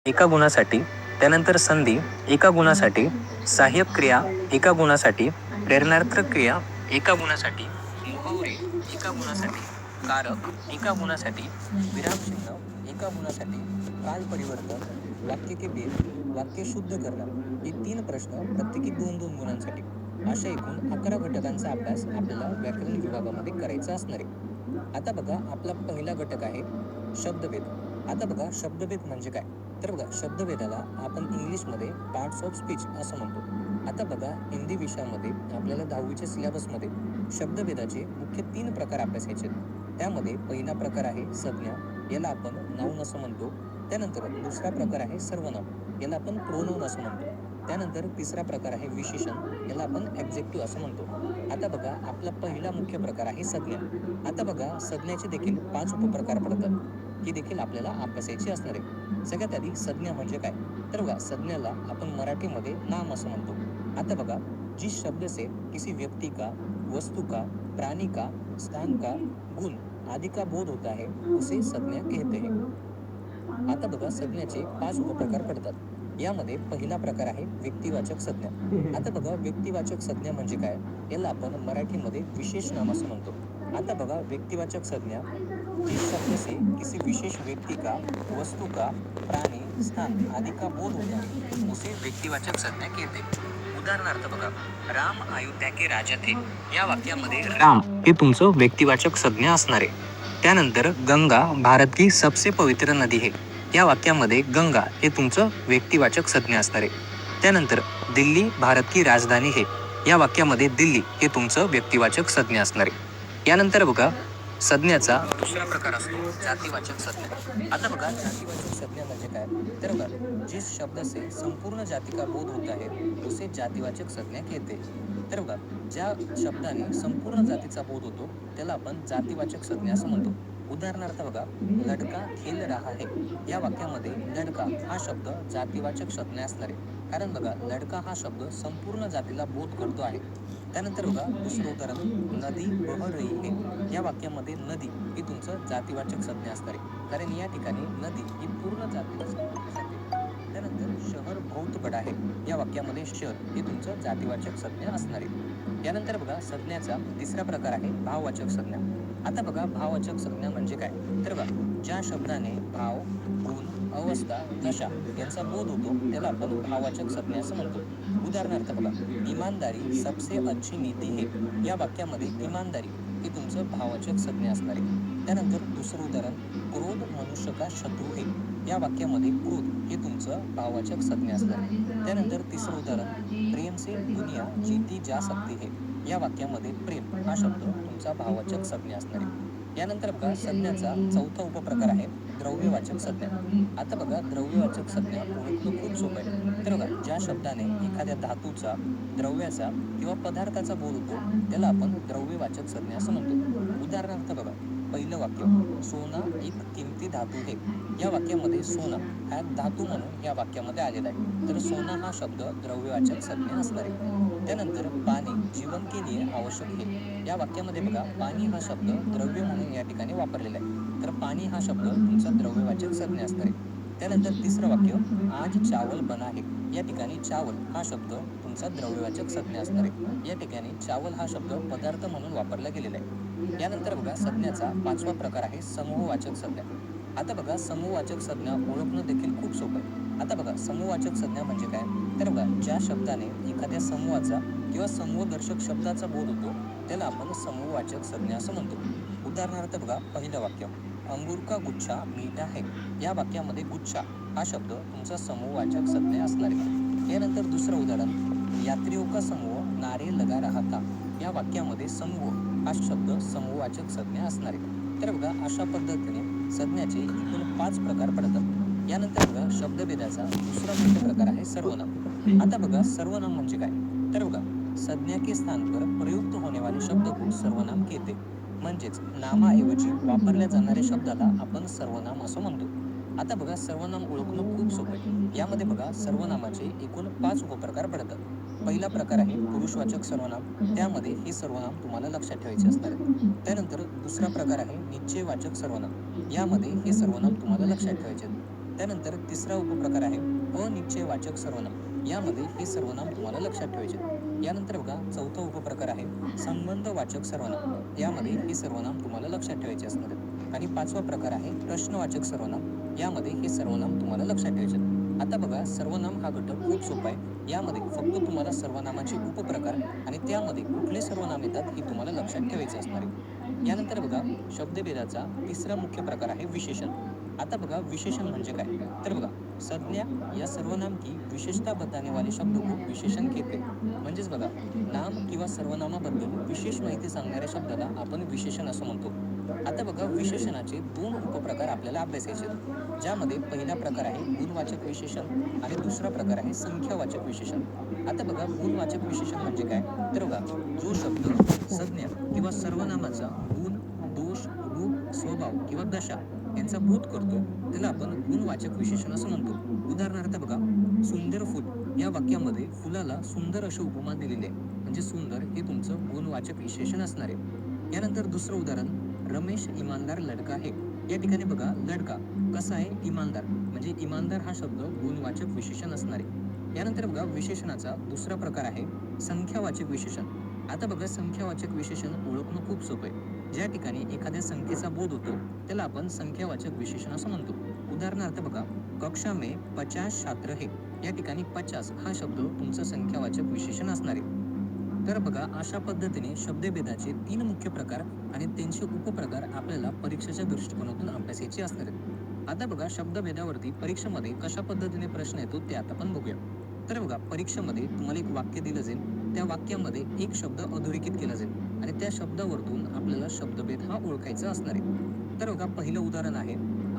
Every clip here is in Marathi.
एका गुणासाठी, त्यानंतर संधी एका गुणासाठी, सहाय्यक क्रिया एका गुणासाठी, प्रेरणार्थक क्रिया एका गुणासाठी, मुहावरे एका गुणासाठी, कारक एका गुणासाठी, विरामचिन्ह एका गुणासाठी, काल परिवर्तन, वाक्य के भेद, वाक्य शुद्ध करणं हे 3 प्रश्न प्रत्येकी 2-2 गुणांसाठी. अशा एकूण 11 घटकांचा अभ्यास आपल्याला व्याकरण विभागामध्ये करायचा असणार आहे. आता बघा, आपला पहिला घटक आहे शब्दभेद. आता बघा, शब्दभेद म्हणजे काय? तर बघा, शब्दभेदाला आपण इंग्लिशमध्ये पार्ट्स ऑफ स्पीच असं म्हणतो. आता बघा, हिंदी विषयामध्ये आपल्याला 10वीच्या सिलेबसमध्ये शब्दभेदाचे मुख्य 3 प्रकार अभ्यासायचे आहेत. त्यामध्ये पहिला प्रकार आहे संज्ञा, याला आपण नाऊन असं म्हणतो. त्यानंतर दुसरा प्रकार आहे सर्वनाम, याला आपण प्रोनाऊन असं म्हणतो. त्यानंतर तिसरा प्रकार आहे विशेषण, याला आपण ॲब्जेक्टिव्ह असं म्हणतो. आता बघा, आपला पहिला मुख्य प्रकार आहे संज्ञा. आता बघा, संज्ञाचे देखील 5 उपप्रकार पडतात. ही देखील आपल्याला अभ्यासायची असणार आहे. सगळ्यात आधी संज्ञा म्हणजे काय? तर बघा, संज्ञाला आपण मराठीमध्ये नाम असं म्हणतो. आता बघा, जिस शब्द से किसी व्यक्ति का, वस्तु का, प्राणी का, स्थान का, गुण आदि का बोध होता है उसे संज्ञा कहते हैं. आता बघा, संज्ञाचे 5 उपप्रकार पडतात. यामध्ये पहिला प्रकार आहे व्यक्तिवाचक संज्ञा. आता बघा, व्यक्तिवाचक संज्ञा म्हणजे काय? याला आपण मराठीमध्ये विशेष नाम असं म्हणतो. आता बघा, व्यक्तिवाचक संज्ञा जिस शब्द से किसी विशेष व्यक्ति का, वस्तु का, प्राणी, स्थान आदि का बोध होता है उसे व्यक्तिवाचक संज्ञा कहते. उदाहरणार्थ बघा, राम अयोध्या के राजा थे या वाक्यामध्ये राम हे तुमचं व्यक्तिवाचक संज्ञा असणार आहे. त्यानंतर गंगा भारत की सबसे पवित्र नदी है या वाक्यामध्ये गंगा हे तुमचं व्यक्तिवाचक संज्ञा असणार आहे. त्यानंतर दिल्ली भारत की राजधानी है या वाक्यामध्ये दिल्ली हे तुमचं व्यक्तिवाचक संज्ञा असणार आहे. यानंतर बघा, संज्ञाचा दुसरा प्रकार असतो जातिवाचक संज्ञा. आता बघा, जातिवाचक संज्ञा म्हणजे काय? तर बघा, जिस शब्द से संपूर्ण जाति का बोध होता है उसे जातिवाचक संज्ञा कहते. तर बघा, ज्या शब्दाने संपूर्ण जातीचा बोध होतो त्याला आपण जातिवाचक संज्ञा असं म्हणतो. उदाहरणार्थ बघा, लडका खेल रहा है या वाक्यामध्ये लडका हा शब्द जातिवाचक संज्ञा असणार आहे. कारण बघा, लडका हा शब्द संपूर्ण जातीला बोध करतो आहे. त्यानंतर बघा, दुसरं उदाहरण, नदी बह रही है या वाक्यामध्ये नदी ही तुमचं जातिवाचक संज्ञा असणार आहे. कारण या ठिकाणी नदी ही पूर्ण जातीला संबोधली जाते. त्यानंतर शहर बहुत बडा है या वाक्यामध्ये शहर हे तुमचं जातिवाचक संज्ञा असणार आहे. यानंतर बघा, संज्ञाचा तिसरा प्रकार आहे भाववाचक संज्ञा. आता बघा, भाववाचक संज्ञा म्हणजे काय? तर बघा, ज्या शब्दाने भाव, गुण, अवस्था, दशा यांचा बोध होतो त्याला आपण भाववाचक संज्ञा असं म्हणतो. उदाहरणार्थ बघा, इमानदारी सबसे अच्छी नीति है या वाक्यामध्ये इमानदारी ही तुमचं भाववाचक संज्ञा असणार आहे. त्यानंतर दुसरं उदाहरण, क्रोध मनुष्य का शत्रू है या वाक्यामध्ये क्रोध हे तुमचं भाववाचक संज्ञा असणार आहे. त्यानंतर तिसरं उदाहरण, प्रेम से दुनिया जीती जा सकती है या वाक्यामध्ये प्रेम हा शब्द तुमचा भाववाचक संज्ञा असणार आहे. यानंतर बघा, संज्ञाचा चौथा उपप्रकार आहे द्रव्यवाचक संज्ञा. आता बघा, द्रव्यवाचक संज्ञा ओळखणं खूप सोपं आहे. तर बघा, ज्या शब्दाने एखाद्या धातूचा, द्रव्याचा किंवा पदार्थाचा बोध होतो त्याला आपण द्रव्यवाचक संज्ञा असं म्हणतो. उदाहरणार्थ बघा, पहिलं वाक्य, सोना एक किमती धातू है या वाक्यामध्ये सोना हा धातू म्हणून या वाक्यामध्ये आलेला आहे. तर सोना हा शब्द द्रव्यवाचक संज्ञा असणार आहे. त्यानंतर पाणी जीवन के लिए आवश्यक है या वाक्यामध्ये बघा, पाणी हा शब्द द्रव्य म्हणून या ठिकाणी वापरलेला आहे. तर पाणी हा शब्द तुमचा द्रव्यवाचक संज्ञा असणार आहे. त्यानंतर तिसरं वाक्य, आज चावल बना है या ठिकाणी चावल हा शब्द तुमचा द्रव्यवाचक संज्ञा असणार आहे. या ठिकाणी चावल हा शब्द पदार्थ म्हणून वापरला गेलेला आहे. यानंतर बघा, संज्ञाचा 5वा प्रकार आहे समूहवाचक संज्ञा. आता बघा, समूहवाचक संज्ञा ओळखणं देखील खूप सोपं आहे. आता बघा, समूहवाचक संज्ञा म्हणजे काय? तर बघा, ज्या शब्दाने एखाद्या समूहाचा किंवा समूहदर्शक शब्दाचा बोध होतो त्याला आपण समूहवाचक संज्ञा असं म्हणतो. उदाहरणार्थ बघा, पहिलं वाक्य, अंगूर का गुच्छा मीठा है या वाक्यामध्ये गुच्छा हा शब्द तुमचा समूहवाचक संज्ञा असणार आहे. यानंतर दुसरं उदाहरण, यात्रियों का समूह नारे लगा रहा था या वाक्यामध्ये समूह हा शब्द समूहवाचक संज्ञा असणार आहे. तर बघा, अशा पद्धतीने संज्ञाचे एकूण 5 प्रकार पडतात. यानंतर बघा, शब्दभेदाचा दुसरा मुख्य प्रकार आहे सर्वनाम. आता बघा, सर्वनाम म्हणजे काय? तर बघा, संज्ञा के स्थान पर प्रयुक्त होने वाले शब्द को सर्वनाम कहते. म्हणजेच नामाऐवजी वापरल्या जाणाऱ्या शब्दाला आपण सर्वनाम असं म्हणतो. आता बघा, सर्वनाम ओळखणं खूप सोपं आहे. यामध्ये बघा, सर्वनामाचे एकूण 5 उपप्रकार पडतात. पहिला प्रकार आहे पुरुषवाचक सर्वनाम. त्यामध्ये हे सर्वनाम तुम्हाला लक्षात ठेवायचे असणार आहे. त्यानंतर दुसरा प्रकार आहे निश्चयवाचक सर्वनाम. यामध्ये हे सर्वनाम तुम्हाला लक्षात ठेवायचे आहेत. त्यानंतर तिसरा उपप्रकार आहे अनिश्चयवाचक सर्वनाम. यामध्ये हे सर्वनाम तुम्हाला लक्षात ठेवायचे. यानंतर बघा चौथा उपप्रकार आहे संबंधवाचक सर्वनाम. यामध्ये हे सर्वनाम तुम्हाला लक्षात ठेवायचे असणार आहेत. आणि पाचवा प्रकार आहे प्रश्नवाचक सर्वनाम. यामध्ये हे सर्वनाम तुम्हाला लक्षात ठेवायचे. आता बघा सर्वनाम हा घटक खूप सोपा आहे. यामध्ये फक्त तुम्हाला सर्वनामाचे उपप्रकार आणि त्यामध्ये कुठले सर्वनाम येतात हे तुम्हाला लक्षात ठेवायचे असणार आहे. यानंतर बघा शब्दभेदाचा तिसरा मुख्य प्रकार आहे विशेषण. आता बघा विशेषण म्हणजे काय, तर बघा संज्ञा या सर्वनाम की विशेषता बताने वाले शब्द को विशेषण कहते. म्हणजेच बघा नाम किंवा सर्वनामाबद्दल विशेष माहिती सांगणाऱ्या शब्दाला आपण विशेषण असं म्हणतो. आता बघा विशेषणाचे दोन उपप्रकार आपल्याला अभ्यासायचे आहेत. ज्यामध्ये पहिला प्रकार आहे गुणवाचक विशेषण आणि दुसरा प्रकार आहे संख्यावाचक विशेषण. आता बघा गुणवाचक विशेषण म्हणजे काय, तर बघा जो शब्द संज्ञा किंवा सर्वनामाचा गुण, दोष, रूप, स्वभाव किंवा दशा यांचा बोध करतो त्याला आपण गुणवाचक विशेषण असं म्हणतो. उदाहरणार्थ बघा सुंदर फुल या वाक्यामध्ये फुलाला सुंदर अशी उपमा दिलेली आहे. म्हणजे सुंदर हे तुमचं गुणवाचक विशेषण असणार आहे. यानंतर दुसरं उदाहरण रमेश इमानदार लडका आहे. या ठिकाणी बघा लडका कसा आहे, इमानदार. म्हणजे इमानदार हा शब्द गुणवाचक विशेषण असणार आहे. यानंतर बघा विशेषणाचा दुसरा प्रकार आहे संख्यावाचक विशेषण. आता बघा संख्यावाचक विशेषण ओळखणं खूप सोपं आहे. ज्या ठिकाणी एखाद्या संख्येचा बोध होतो त्याला आपण संख्यावाचक विशेषण असं म्हणतो. उदाहरणार्थ बघा कक्षा में 50 छात्र है. या ठिकाणी 50 हा शब्द तुमचं संख्यावाचक विशेषण असणार आहे. तर बघा अशा पद्धतीने शब्दभेदाचे 3 मुख्य प्रकार आणि त्यांचे उपप्रकार आपल्याला परीक्षेच्या दृष्टिकोनातून अभ्यासायचे असणार आहेत. आता बघा शब्दभेदावरती परीक्षेमध्ये कशा पद्धतीने प्रश्न येतो ते आता आपण बघूया. तर बघा परीक्षेमध्ये तुम्हाला एक वाक्य दिलं जाईल. त्या वाक्यामध्ये एक शब्द अधोरेखित केला जाईल आणि त्या शब्दावरतून आपल्याला शब्दभेद हा ओळखायचा असणार आहे. तर बघा पहिलं उदाहरण आहे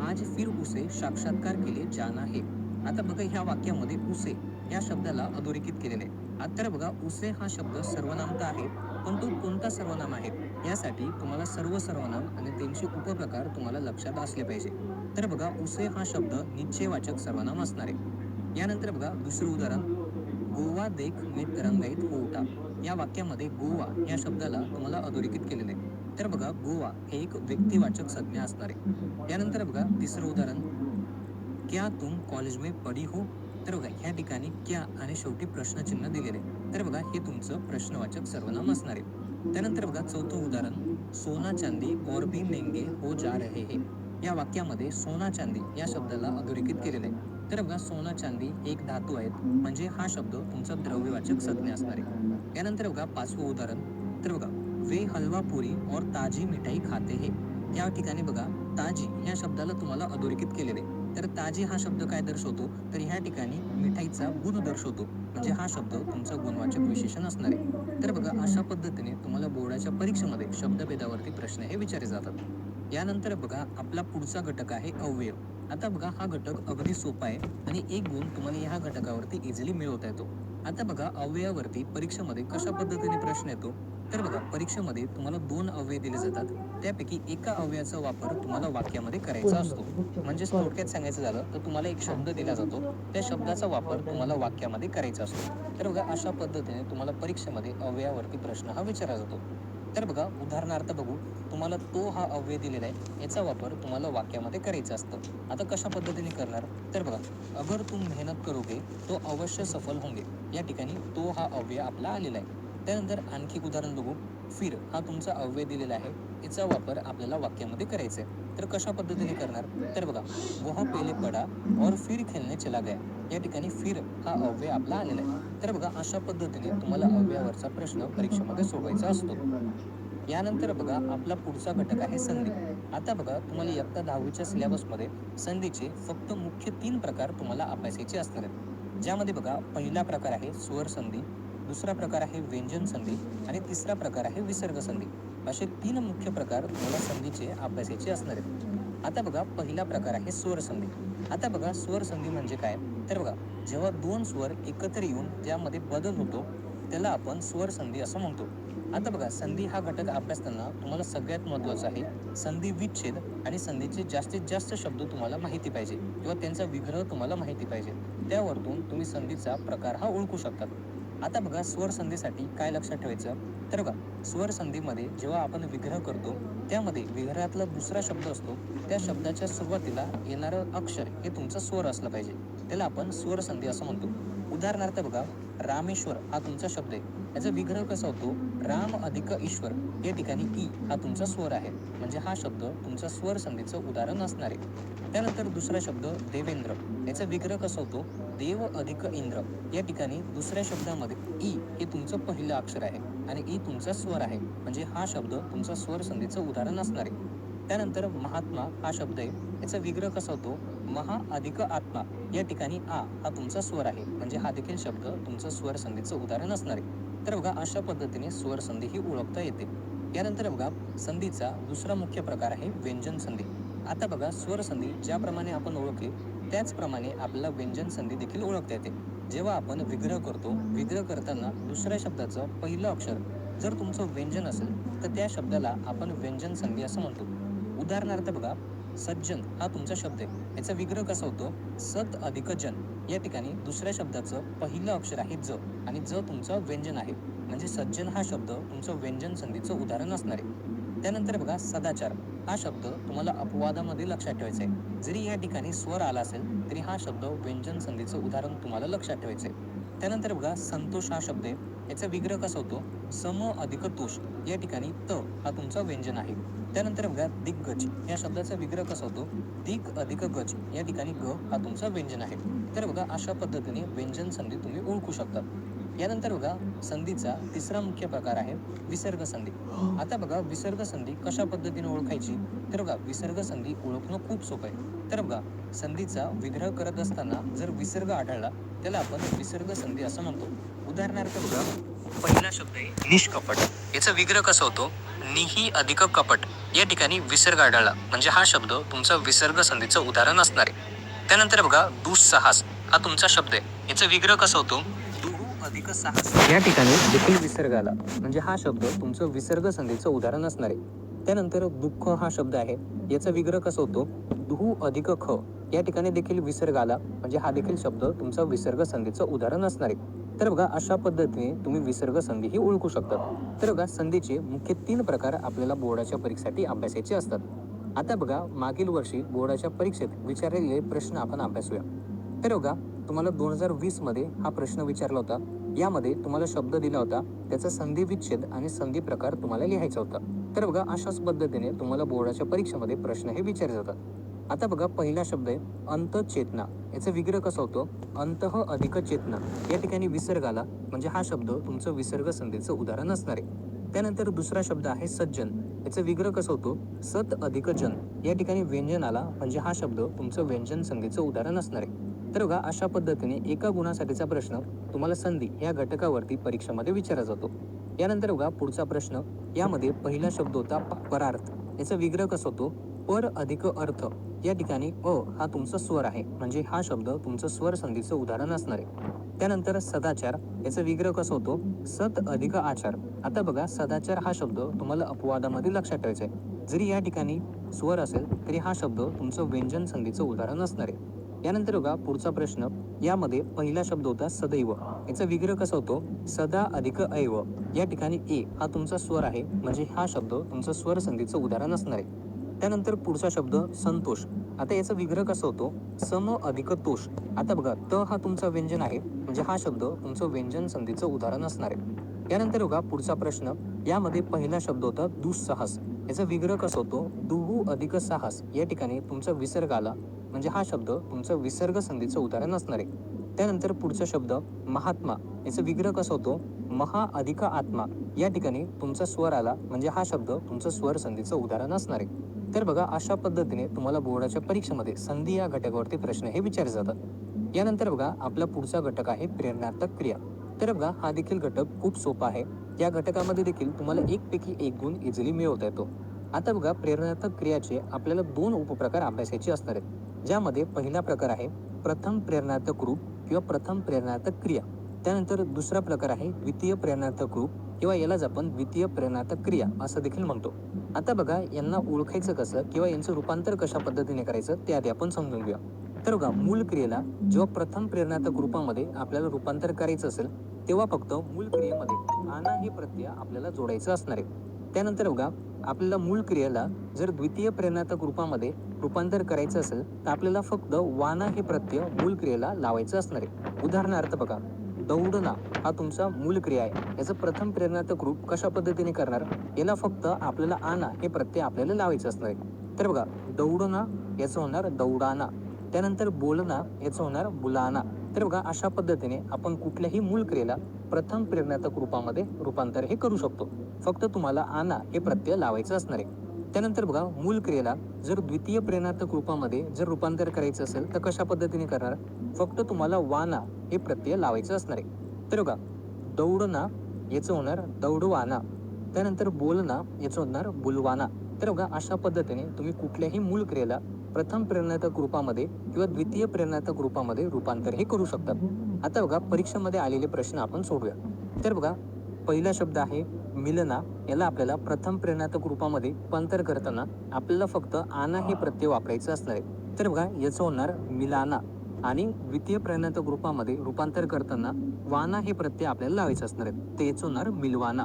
आज फिर उसे साक्षात्कार के लिए जाना है. आता बघा ह्या वाक्यामध्ये उसे या शब्दाला अधोरेखित केलेले आहे. आता बघा उसे हा शब्द सर्वनाम तर आहे, पण तो कोणता सर्वनाम आहे यासाठी तुम्हाला सर्व सर्वनाम आणि त्यांचे उपप्रकार तुम्हाला लक्षात असले पाहिजे. तर बघा उसे हा शब्द निश्चयवाचक सर्वनाम असणार आहे. यानंतर बघा दुसरं उदाहरण गोवा देख में तरंगायित हो उठा. या वाक्यामध्ये गोवा या शब्दाला तुम्हाला अधोरेखित केलेले आहे. तर बघा गोवा हे एक व्यक्तिवाचक संज्ञा असणार आहे. यानंतर बघा तिसरं उदाहरण क्या तुम कॉलेज में पढ़ी हो. तर बघा ह्या ठिकाणी क्या आणि शेवटी प्रश्नचिन्ह दिलेले. तर बघा हे तुमचं प्रश्नवाचक सर्वनाम असणार आहे. त्यानंतर बघा चौथं उदाहरण सोना चांदी और भी महंगे हो जा रहे हैं. या वाक्यामध्ये सोना चांदी या शब्दाला अधोरेखित केलेले आहे. तर बघा सोना चांदी एक धातू आहेत म्हणजे हा शब्द तुमचा द्रव्यवाचक संज्ञा असणार आहे. यानंतर बघा पाचवं उदाहरण तर बघा वे हलवा पुरी और ताजी मिठाई खाते हैं. या ठिकाणी बघा ताजी या शब्दाला तुम्हाला अधोरेखित केलेले आहे. तर ताजी हा शब्द काय दर्शवतो, तर ह्या ठिकाणी मिठाईचा गुण दर्शवतो. म्हणजे हा शब्द तुमचा गुणवाचक विशेषण असणार आहे. तर बघा अशा पद्धतीने तुम्हाला बोर्डाच्या परीक्षेमध्ये शब्दभेदावरती प्रश्न हे विचारले जातात. यानंतर बघा आपला पुढचा घटक आहे अव्यय. आता बघा हा घटक अगदी सोपा आहे आणि एक गुण तुम्हाला ह्या घटकावरती इझिली मिळवता येतो. आता बघा अव्ययावरती परीक्षेमध्ये कशा पद्धतीने प्रश्न येतो, तर बघा परीक्षेमध्ये तुम्हाला 2 अव्यय दिले जातात. त्यापैकी एका अव्ययाचा वापर तुम्हाला वाक्यामध्ये करायचा असतो. म्हणजेच थोडक्यात सांगायचं झालं तर तुम्हाला एक शब्द दिला जातो, त्या शब्दाचा वापर तुम्हाला वाक्यामध्ये करायचा असतो. तर बघा अशा पद्धतीने तुम्हाला परीक्षेमध्ये अव्ययावरती प्रश्न हा विचारला जातो. तर बघा उदाहरणार्थ बघू, तुम्हाला तो हा अव्यय दिलेला आहे याचा वापर तुम्हाला वाक्यामध्ये करायचा असतं. आता कशा पद्धतीने करणार, तर बघा अगर तुम मेहनत करोगे तो अवश्य सफल होंगे. या ठिकाणी तो हा अव्यय आपला आलेला आहे. त्यानंतर आणखी उदाहरण बघू, फिर हा तुमचा अव्यय दिलेला आहे, याचा वापर आपल्याला वाक्यामध्ये करायचा आहे. तर कशा पद्धतीने करणार, तर बघा वह पहिले पडा और फिर खेळणे चला गया. या ठिकाणी फिर हा अव्यय आपला आलेला आहे. तर बघा अशा पद्धतीने तुम्हाला अव्ययावरचा प्रश्न परीक्षेमध्ये सोडवायचा असतो. यानंतर बघा आपला पुढचा घटक आहे संधी. आता बघा तुम्हाला इयत्ता 10वीच्या सिलेबसमध्ये संधीचे फक्त मुख्य 3 प्रकार तुम्हाला अभ्यासायचे असणार आहेत. ज्यामध्ये बघा पहिला प्रकार आहे स्वर संधी, दुसरा प्रकार आहे व्यंजन संधी आणि तिसरा प्रकार आहे विसर्ग संधी. असे 3 मुख्य प्रकार तुम्हाला संधीचे अभ्यासायचे असणार आहेत. आता बघा पहिला प्रकार आहे स्वर संधी. आता बघा स्वर संधी म्हणजे काय, तर बघा जेव्हा 2 स्वर एकत्र येऊन ज्यामध्ये बदल होतो त्याला आपण स्वर संधी असं म्हणतो. आता बघा संधी हा घटक अभ्यासताना तुम्हाला सगळ्यात महत्त्वाचं आहे संधी विच्छेद आणि संधीचे जास्तीत जास्त शब्द तुम्हाला माहिती पाहिजे किंवा त्यांचा विग्रह तुम्हाला माहिती पाहिजे. त्यावरतून तुम्ही संधीचा प्रकार हा ओळखू शकतात. आता बघा स्वर संधीसाठी काय लक्षात ठेवायचं, तर बघा स्वर संधीमध्ये जेव्हा आपण विग्रह करतो त्यामध्ये विग्रहातला दुसरा शब्द असतो त्या शब्दाच्या सुरुवातीला येणारं अक्षर हे तुमचा स्वर असलं पाहिजे, त्याला आपण स्वर संधी असं म्हणतो. उदाहरणार्थ बघा, रामेश्वर हा तुमचा शब्द आहे, याचा विग्रह कसा होतो? राम अधिक ईश्वर. या ठिकाणी ई हा तुमचा स्वर आहे, म्हणजे हा शब्द तुमचा स्वर संधीचं उदाहरण असणार आहे. त्यानंतर दुसरा शब्द देवेंद्र, याचा विग्रह कसा होतो? देव अधिक इंद्र. या ठिकाणी दुसऱ्या शब्दामध्ये ई हे तुमचं पहिलं अक्षर आहे आणि ई तुमचा स्वर आहे, म्हणजे हा शब्द तुमचा स्वर संधीचं उदाहरण असणार आहे. त्यानंतर महात्मा हा शब्द आहे, याचा विग्रह कसा होतो? महा अधिक आत्मा. या ठिकाणी आ हा तुमचा स्वर आहे, म्हणजे हा देखील शब्द तुमचं स्वर संधीचं उदाहरण असणार आहे. तर बघा, अशा पद्धतीने स्वर संधी ही ओळखता येते. यानंतर बघा, संधीचा दुसरा मुख्य प्रकार आहे व्यंजन संधी. आता बघा, स्वर संधी ज्याप्रमाणे आपण ओळखली त्याचप्रमाणे आपल्याला व्यंजन संधी देखील ओळखता येते. जेव्हा आपण विग्रह करतो, विग्रह करताना दुसऱ्या शब्दाचं पहिलं अक्षर जर तुमचं व्यंजन असेल तर त्या शब्दाला आपण व्यंजन संधी असं म्हणतो. उदाहरणार्थ बघा, सज्जन हा तुमचा शब्द आहे, याचा विग्रह कसा होतो? सत अधिक जन. या ठिकाणी दुसऱ्या शब्दाचं पहिलं अक्षर आहे ज आणि ज तुमचं व्यंजन आहे, म्हणजे सज्जन हा शब्द तुमचं व्यंजन संधीचं उदाहरण असणार आहे. त्यानंतर बघा, सदाचार हा शब्द तुम्हाला अपवादामध्ये लक्षात ठेवायचा आहे. जरी या ठिकाणी स्वर आला असेल तरी हा शब्द व्यंजन संधीचं उदाहरण तुम्हाला लक्षात ठेवायचं आहे. त्यानंतर बघा, संतोष हा शब्द आहे, याचा विग्रह कसा होतो? सम अधिक तोष. या ठिकाणी त हा तुमचा व्यंजन आहे. त्यानंतर बघा, दिग्गज या शब्दाचा विग्रह कसा होतो? दिग अधिक गज. या ठिकाणी ग हा तुमचा व्यंजन आहे. तर बघा, अशा पद्धतीने व्यंजन संधी तुम्ही ओळखू शकता. यानंतर बघा, संधीचा तिसरा मुख्य प्रकार आहे विसर्ग संधी. आता बघा, विसर्ग संधी कशा पद्धतीने ओळखायची? तर बघा, विसर्ग संधी ओळखणं खूप सोपं आहे. तर बघा, संधीचा विग्रह करत असताना जर विसर्ग आढळला त्याला आपण विसर्ग संधी असं म्हणतो. उदाहरणार्थ बघा, पहिला शब्द आहे निष्कपट. याचा विग्रह कसा होतो? निही अधिक कपट. या ठिकाणी विसर्ग आढळला म्हणजे हा शब्द तुमचा विसर्ग संधीचं उदाहरण असणार आहे. त्यानंतर बघा, दुस्साहस हा तुमचा शब्द आहे, याचा विग्रह कसा होतो? दुहू अधिक साहस. या ठिकाणी देखील विसर्ग आला म्हणजे हा शब्द तुमचं विसर्ग संधीचं उदाहरण असणार आहे. त्यानंतर दुःख हा शब्द आहे, याचा विग्रह कसा होतो? दुहू अधिक ख. या ठिकाणी देखील विसर्ग आला म्हणजे हा देखील शब्द तुमचा विसर्ग संधीचं उदाहरण असणार आहे. तर बघा, अशा पद्धतीने तुम्ही विसर्ग संधी ही ओळखू शकता. तर बघा, संधीचे मुख्य 3 प्रकार आपल्याला बोर्डाच्या परीक्षेसाठी अभ्यासायचे असतात. आता बघा, मागील वर्षी बोर्डाच्या परीक्षेत विचारलेले प्रश्न आपण अभ्यासूया. तर बघा, तुम्हाला 2020 मध्ये हा प्रश्न विचारला होता. यामध्ये तुम्हाला शब्द दिला होता, त्याचा संधी विच्छेद आणि संधी प्रकार तुम्हाला लिहायचा होता. तर बघा, अशाच पद्धतीने तुम्हाला बोर्डाच्या परीक्षेमध्ये प्रश्न हे विचारले जातात. आता बघा, पहिला शब्द आहे अंतचेतना. याचा विग्रह कसा होतो? अंतः अधिक चेतना. या ठिकाणी विसर्ग आला म्हणजे हा शब्द तुमचं विसर्ग संधीचं उदाहरण असणार आहे. त्यानंतर दुसरा शब्द आहे सज्जन. याचा विग्रह कसा होतो? सत अधिक जन. या ठिकाणी व्यंजन आला म्हणजे हा शब्द तुमचं व्यंजन संधीचं उदाहरण असणार आहे. तर बघा, अशा पद्धतीने एका गुणासाठीचा प्रश्न तुम्हाला संधी या घटकावरती परीक्षेमध्ये विचारला जातो. यानंतर बघा, पुढचा प्रश्न, यामध्ये पहिला शब्द होता परार्थ. याचा विग्रह कसा होतो? पर अधिक अर्थ. या ठिकाणी अ हा तुमचा स्वर आहे म्हणजे हा शब्द तुमचं स्वर संधीचं उदाहरण असणार आहे. त्यानंतर सदाचार. याचा विग्रह कसा होतो? सत अधिक आचार. आता बघा, सदाचार हा शब्द तुम्हाला अपवादामध्ये लक्षात ठेवायचा आहे. जरी या ठिकाणी स्वर असेल तरी हा शब्द तुमचं व्यंजन संधीचं उदाहरण असणार आहे. यानंतर बघा, पुढचा प्रश्न, यामध्ये पहिला शब्द होता सदैव. याचा विग्रह कसा होतो? सदा अधिक ऐव. या ठिकाणी ए हा तुमचा स्वर आहे म्हणजे हा शब्द तुमचं स्वर संधीचं उदाहरण असणार आहे. त्यानंतर पुढचा शब्द संतोष. आता याचा विग्रह कसा होतो? सम अधिक तोष. आता बघा, त हा तुमचा व्यंजन आहे म्हणजे हा शब्द तुमचं व्यंजन संधीचं उदाहरण असणार आहे. यानंतर बघा, पुढचा प्रश्न, यामध्ये पहिला शब्द होता दुस्साहस. याचा विग्रह कसा होतो? दुहू अधिक साहस. या ठिकाणी तुमचा विसर्ग आला म्हणजे हा शब्द तुमचं विसर्ग संधीचं उदाहरण असणार आहे. त्यानंतर पुढचा शब्द महात्मा. याचा विग्रह कसा होतो? महा अधिक आत्मा. या ठिकाणी तुमचा स्वर आला म्हणजे हा शब्द तुमचं स्वर संधीचं उदाहरण असणार आहे. तर बघा, अशा पद्धतीने तुम्हाला बोर्डाच्या परीक्षेमध्ये संधी या घटकावरती प्रश्न हे विचारले जातात. यानंतर बघा, आपला पुढचा घटक आहे प्रेरणार्थक क्रिया. तर बघा, हा देखील घटक खूप सोपा आहे. या घटकामध्ये देखील तुम्हाला 1 पैकी 1 गुण इझिली मिळवता येतो. आता बघा, प्रेरणार्थक क्रियाचे आपल्याला 2 उपप्रकार अभ्यासायचे असणार आहेत. ज्यामध्ये पहिला प्रकार आहे प्रथम प्रेरणार्थक रूप किंवा प्रथम प्रेरणार्थक क्रिया. त्यानंतर दुसरा प्रकार आहे द्वितीय प्रेरणार्थक रूप किंवा यालाच आपण द्वितीय प्रेरणार्थक क्रिया असं देखील म्हणतो. आता बघा, यांना ओळखायचं कसं किंवा यांचं रूपांतर कशा पद्धतीने करायचं ते आधी आपण समजून घेऊया. तर बघा, मूळ क्रियेला जेव्हा प्रथम प्रेरणार्थक रूपामध्ये आपल्याला रूपांतर करायचं असेल तेव्हा फक्त मूळ क्रियेमध्ये आना हे प्रत्यय आपल्याला जोडायचं असणार आहे. त्यानंतर बघा, आपल्याला मूळ क्रियेला जर द्वितीय प्रेरणार्थक रूपामध्ये रूपांतर करायचं असेल तर आपल्याला फक्त वाना हे प्रत्यय मूळ क्रियेला लावायचं असणार आहे. उदाहरणार्थ बघा, दौडना हा तुमचा मूळ क्रिया आहे. याचं प्रथम प्रेरणार्थक रूप कशा पद्धतीने करणार? याला फक्त आपल्याला आना हे प्रत्यय आपल्याला लावायचं असणार आहे. तर बघा, दौडना याचं होणार दौडाना. त्यानंतर बोलना याचं होणार बुलाना. तर बघा, अशा पद्धतीने आपण कुठल्याही मूळ क्रियेला प्रथम प्रेरणार्थक रूपामध्ये रूपांतर हे करू शकतो. फक्त तुम्हाला आना हे प्रत्यय लावायचं असणार आहे. त्यानंतर बघा, मूळ क्रियेला जर द्वितीय प्रेरणार्थक रूपामध्ये जर रूपांतर करायचं असेल तर कशा पद्धतीने करणार? फक्त तुम्हाला वाना हे प्रत्यय लावायचं असणार आहे. तर बघा, दौडना याचं होणार दौडवाना. त्यानंतर बोलना याचं होणार बुलवाना. तर बघा, अशा पद्धतीने तुम्ही कुठल्याही मूळ क्रियेला प्रथम प्रेरणार्थक रूपामध्ये किंवा द्वितीय प्रेरणार्थक रूपामध्ये रूपांतर हे करू शकतात. आता बघा, परीक्षेमध्ये आलेले प्रश्न आपण सोडूया. तर बघा, पहिला शब्द आहे मिलना. याला आपल्याला प्रथम प्रेरणार्थक रूपामध्ये रूपांतर करताना आपल्याला फक्त आना हे प्रत्यय वापरायचं असणार आहे. तर बघा, याचं होणार मिलाना. आणि द्वितीय प्रेरणार्थक रूपामध्ये रूपांतर करताना वाना हे प्रत्यय आपल्याला लावायचं असणार आहे. ते याचं होणार मिलवाना.